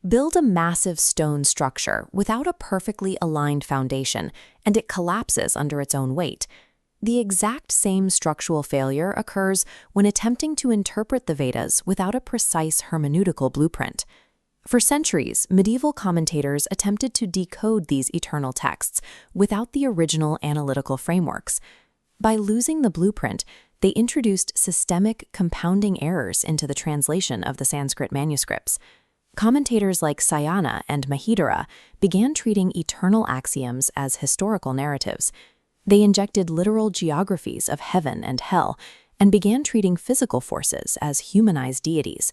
Build a massive stone structure without a perfectly aligned foundation, and it collapses under its own weight. The exact same structural failure occurs when attempting to interpret the Vedas without a precise hermeneutical blueprint. For centuries, medieval commentators attempted to decode these eternal texts without the original analytical frameworks. By losing the blueprint, they introduced systemic, compounding errors into the translation of the Sanskrit manuscripts. Commentators like Sayana and Mahidara began treating eternal axioms as historical narratives. They injected literal geographies of heaven and hell and began treating physical forces as humanized deities.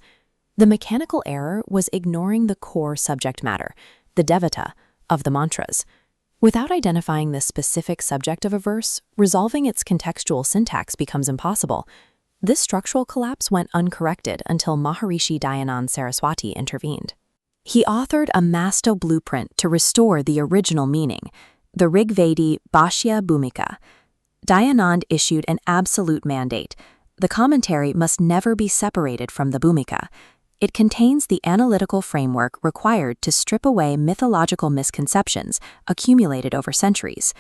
The mechanical error was ignoring the core subject matter, the devata, of the mantras. Without identifying the specific subject of a verse, resolving its contextual syntax becomes impossible. This structural collapse went uncorrected until Maharshi Dayanand Saraswati intervened. He authored a master blueprint to restore the original meaning, the Rig-Vedaadi-Bhashya-Bhumika. Dayanand issued an absolute mandate. The commentary must never be separated from the Bhumika. It contains the analytical framework required to strip away mythological misconceptions accumulated over centuries.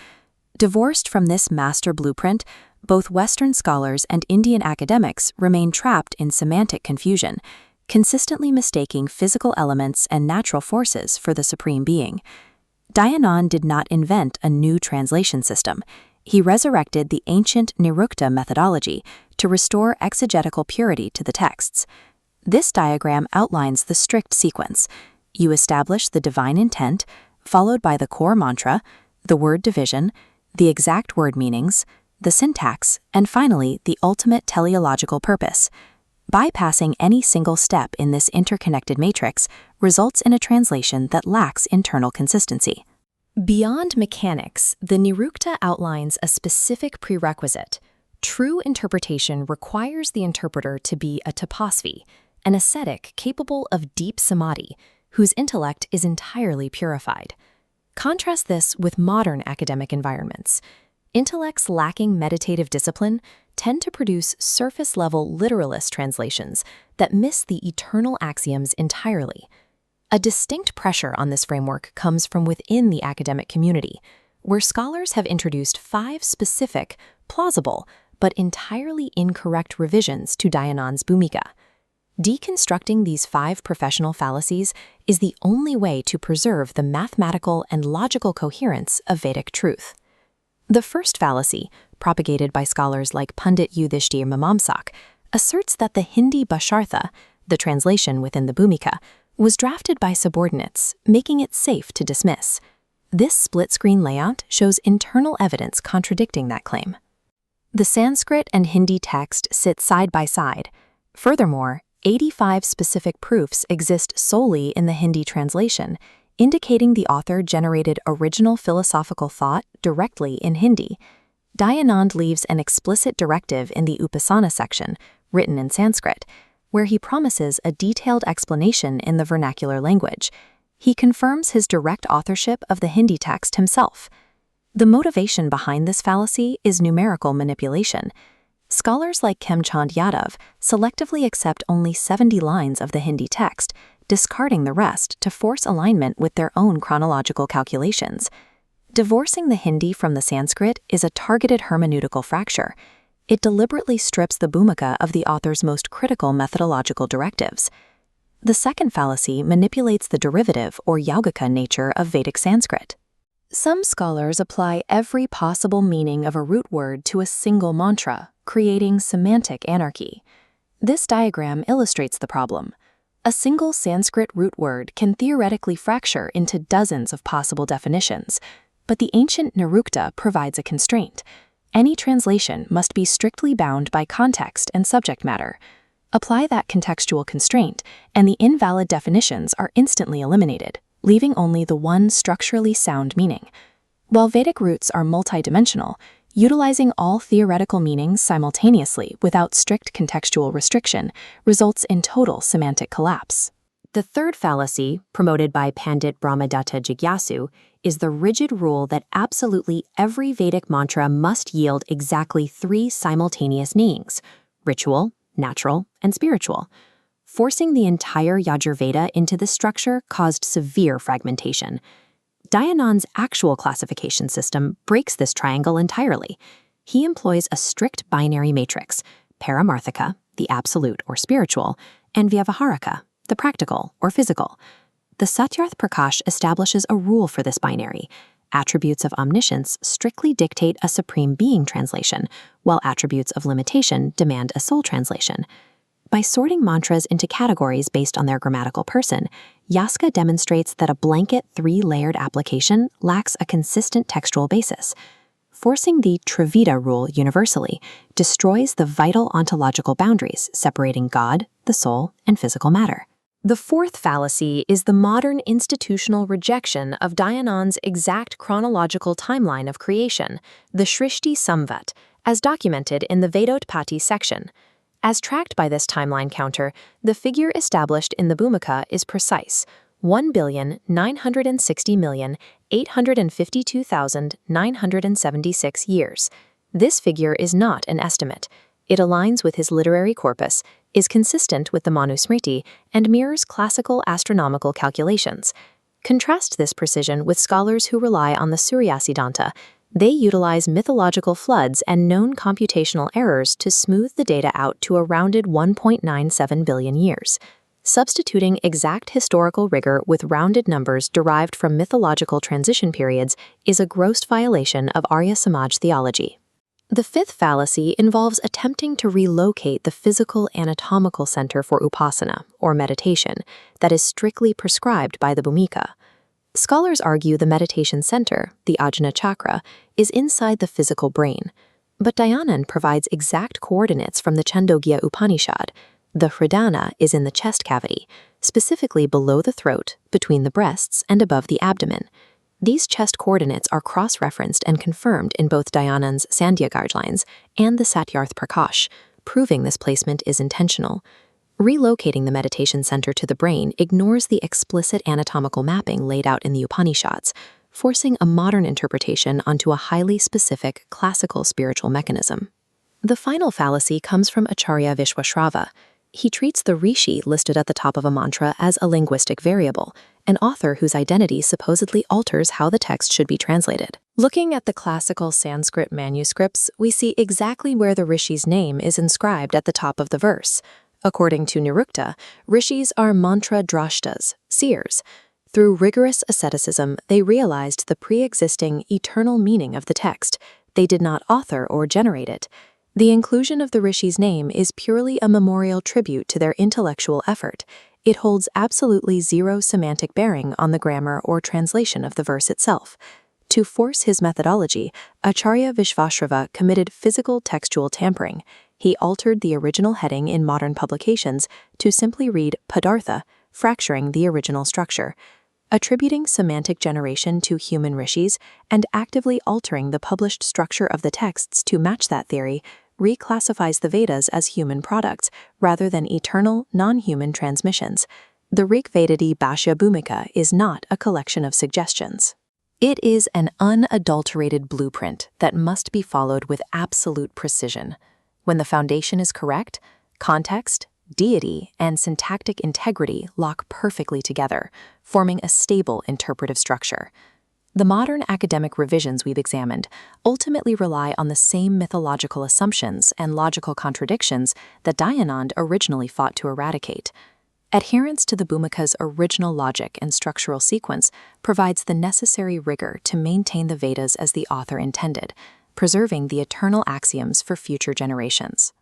Divorced from this master blueprint, both Western scholars and Indian academics remain trapped in semantic confusion, consistently mistaking physical elements and natural forces for the supreme being. Dayanand did not invent a new translation system. He resurrected the ancient Nirukta methodology to restore exegetical purity to the texts. This diagram outlines the strict sequence. You establish the divine intent, followed by the core mantra, the word division, the exact word meanings, the syntax, and finally the ultimate teleological purpose. Bypassing any single step in this interconnected matrix results in a translation that lacks internal consistency. Beyond mechanics, the Nirukta outlines a specific prerequisite. True interpretation requires the interpreter to be a taposvi, an ascetic capable of deep samadhi, whose intellect is entirely purified. Contrast this with modern academic environments. Intellects lacking meditative discipline tend to produce surface-level literalist translations that miss the eternal axioms entirely. A distinct pressure on this framework comes from within the academic community, where scholars have introduced 5 specific, plausible, but entirely incorrect revisions to Dayanand's Bhumika. Deconstructing these 5 professional fallacies is the only way to preserve the mathematical and logical coherence of Vedic truth. The first fallacy, propagated by scholars like Pandit Yudhishthir Mimamsak, asserts that the Hindi Bhashartha, the translation within the Bhumika, was drafted by subordinates, making it safe to dismiss. This split-screen layout shows internal evidence contradicting that claim. The Sanskrit and Hindi text sit side by side. Furthermore, 85 specific proofs exist solely in the Hindi translation, indicating the author generated original philosophical thought directly in Hindi. Dayanand leaves an explicit directive in the Upasana section, written in Sanskrit, where he promises a detailed explanation in the vernacular language. He confirms his direct authorship of the Hindi text himself. The motivation behind this fallacy is numerical manipulation. Scholars like Khemchand Yadav selectively accept only 70 lines of the Hindi text, discarding the rest to force alignment with their own chronological calculations. Divorcing the Hindi from the Sanskrit is a targeted hermeneutical fracture. It deliberately strips the Bhumika of the author's most critical methodological directives. The second fallacy manipulates the derivative or Yaugika nature of Vedic Sanskrit. Some scholars apply every possible meaning of a root word to a single mantra, creating semantic anarchy. This diagram illustrates the problem. A single Sanskrit root word can theoretically fracture into dozens of possible definitions, but the ancient Nirukta provides a constraint. Any translation must be strictly bound by context and subject matter. Apply that contextual constraint, and the invalid definitions are instantly eliminated, leaving only the one structurally sound meaning. While Vedic roots are multidimensional, utilizing all theoretical meanings simultaneously without strict contextual restriction results in total semantic collapse. The third fallacy, promoted by Pandit Brahmadatta Jigyasu, is the rigid rule that absolutely every Vedic mantra must yield exactly 3 simultaneous meanings: ritual, natural, and spiritual. Forcing the entire Yajurveda into this structure caused severe fragmentation. Dayanand's actual classification system breaks this triangle entirely. He employs a strict binary matrix, Paramarthika, the absolute or spiritual, and Vyavaharika, the practical or physical. The Satyarth Prakash establishes a rule for this binary. Attributes of omniscience strictly dictate a supreme being translation, while attributes of limitation demand a soul translation. By sorting mantras into categories based on their grammatical person, Yaska demonstrates that a blanket three-layered application lacks a consistent textual basis. Forcing the Triveda rule universally destroys the vital ontological boundaries separating God, the soul, and physical matter. The fourth fallacy is the modern institutional rejection of Dayanand's exact chronological timeline of creation, the Shrishti Samvat, as documented in the Vedotpati section. As tracked by this timeline counter, the figure established in the Bhumika is precise: 1,960,852,976 years. This figure is not an estimate. It aligns with his literary corpus, is consistent with the Manusmriti, and mirrors classical astronomical calculations. Contrast this precision with scholars who rely on the Suryasiddhanta. They utilize mythological floods and known computational errors to smooth the data out to a rounded 1.97 billion years. Substituting exact historical rigor with rounded numbers derived from mythological transition periods is a gross violation of Arya Samaj theology. The fifth fallacy involves attempting to relocate the physical anatomical center for upasana, or meditation, that is strictly prescribed by the Bhumika. Scholars argue the meditation center, the Ajna chakra, is inside the physical brain, but Dayanand provides exact coordinates from the Chandogya Upanishad. The Hridana is in the chest cavity, specifically below the throat, between the breasts, and above the abdomen. These chest coordinates are cross-referenced and confirmed in both Dayanand's Sandhya guidelines and the Satyarth Prakash, proving this placement is intentional. Relocating the meditation center to the brain ignores the explicit anatomical mapping laid out in the Upanishads, forcing a modern interpretation onto a highly specific classical spiritual mechanism. The final fallacy comes from Acharya Vishwashrava. He treats the rishi listed at the top of a mantra as a linguistic variable, an author whose identity supposedly alters how the text should be translated. Looking at the classical Sanskrit manuscripts, we see exactly where the rishi's name is inscribed at the top of the verse. According to Nirukta, rishis are mantra-drashtas, seers. Through rigorous asceticism, they realized the pre-existing eternal meaning of the text. They did not author or generate it. The inclusion of the rishi's name is purely a memorial tribute to their intellectual effort. It holds absolutely zero semantic bearing on the grammar or translation of the verse itself. To force his methodology, Acharya Vishvashrava committed physical textual tampering. He altered the original heading in modern publications to simply read Padartha, fracturing the original structure. Attributing semantic generation to human rishis and actively altering the published structure of the texts to match that theory reclassifies the Vedas as human products rather than eternal, non-human transmissions. The Rig-Vedaadi-Bhashya-Bhumika is not a collection of suggestions. It is an unadulterated blueprint that must be followed with absolute precision. When the foundation is correct, context, deity, and syntactic integrity lock perfectly together, forming a stable interpretive structure. The modern academic revisions we've examined ultimately rely on the same mythological assumptions and logical contradictions that Dayanand originally fought to eradicate. Adherence to the Bhumika's original logic and structural sequence provides the necessary rigor to maintain the Vedas as the author intended, preserving the eternal axioms for future generations.